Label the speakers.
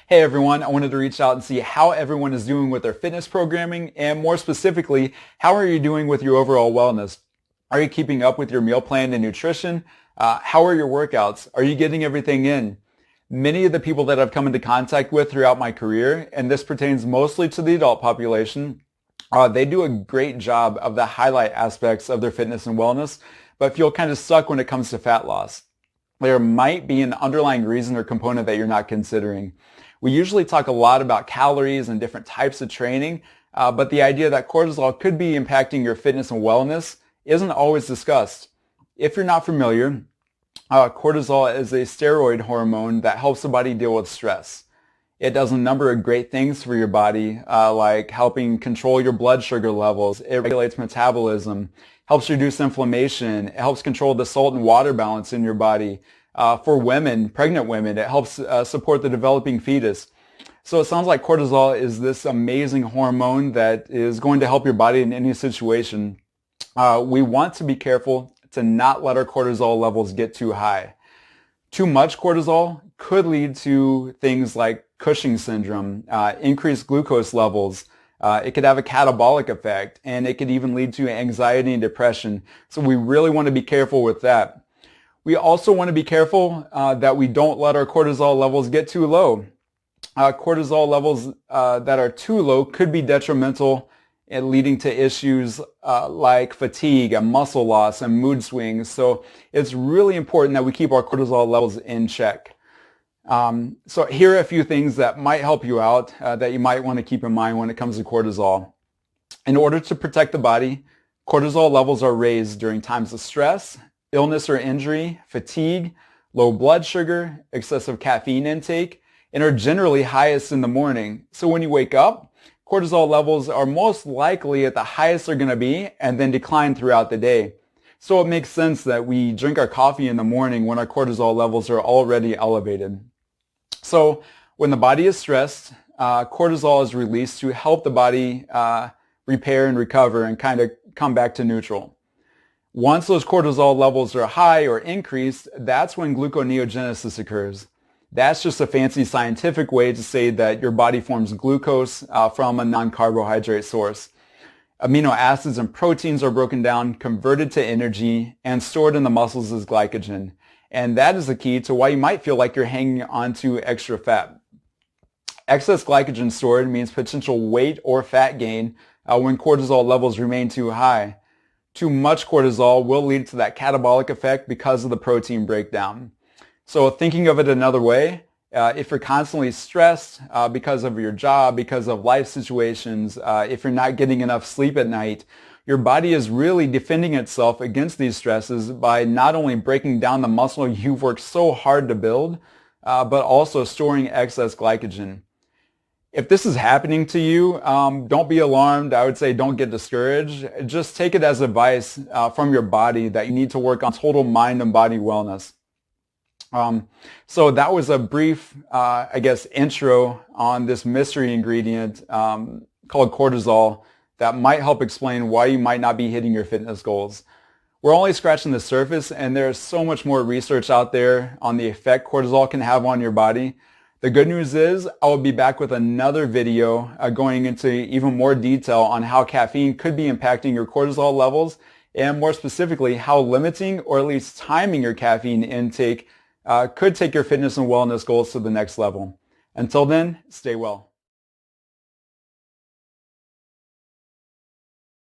Speaker 1: Hey everyone, I wanted to reach out and see how everyone is doing with their fitness programming, and more specifically, how are you doing with your overall wellness? Are you keeping up with your meal plan and nutrition? How are your workouts? Are you getting everything in? Many of the people that I've come into contact with throughout my career, and this pertains mostly to the adult population, they do a great job of the highlight aspects of their fitness and wellness, but feel kind of stuck when it comes to fat loss. There might be an underlying reason or component that you're not considering. We usually talk a lot about calories and different types of training, but the idea that cortisol could be impacting your fitness and wellness isn't always discussed. If you're not familiar, cortisol is a steroid hormone that helps the body deal with stress. It does a number of great things for your body, like helping control your blood sugar levels. It regulates metabolism, helps reduce inflammation, it helps control the salt and water balance in your body. For women, pregnant women, it helps support the developing fetus. So it sounds like cortisol is this amazing hormone that is going to help your body in any situation. We want to be careful to not let our cortisol levels get too high. Too much cortisol could lead to things like Cushing's syndrome, increased glucose levels. It could have a catabolic effect, and it could even lead to anxiety and depression. So we really want to be careful with that. We also want to be careful that we don't let our cortisol levels get too low. Cortisol levels that are too low could be detrimental and leading to issues like fatigue and muscle loss and mood swings. So it's really important that we keep our cortisol levels in check. So here are a few things that might help you out that you might want to keep in mind when it comes to cortisol. In order to protect the body, cortisol levels are raised during times of stress, illness or injury, fatigue, low blood sugar, excessive caffeine intake, and are generally highest in the morning. So when you wake up, cortisol levels are most likely at the highest they're going to be and then decline throughout the day. So it makes sense that we drink our coffee in the morning when our cortisol levels are already elevated. So when the body is stressed, cortisol is released to help the body repair and recover and kind of come back to neutral. Once those cortisol levels are high or increased, that's when gluconeogenesis occurs. That's just a fancy scientific way to say that your body forms glucose from a non-carbohydrate source. Amino acids and proteins are broken down, converted to energy, and stored in the muscles as glycogen. And that is the key to why you might feel like you're hanging on to extra fat. Excess glycogen stored means potential weight or fat gain when cortisol levels remain too high. Too much cortisol will lead to that catabolic effect because of the protein breakdown. So thinking of it another way, if you're constantly stressed because of your job, because of life situations, if you're not getting enough sleep at night, your body is really defending itself against these stresses by not only breaking down the muscle you've worked so hard to build, but also storing excess glycogen. If this is happening to you, don't be alarmed. I would say don't get discouraged. Just take it as advice from your body that you need to work on total mind and body wellness. So that was a brief, intro on this mystery ingredient called cortisol that might help explain why you might not be hitting your fitness goals. We're only scratching the surface, and there's so much more research out there on the effect cortisol can have on your body. The good news is I will be back with another video going into even more detail on how caffeine could be impacting your cortisol levels, and more specifically how limiting or at least timing your caffeine intake could take your fitness and wellness goals to the next level. Until then, stay well.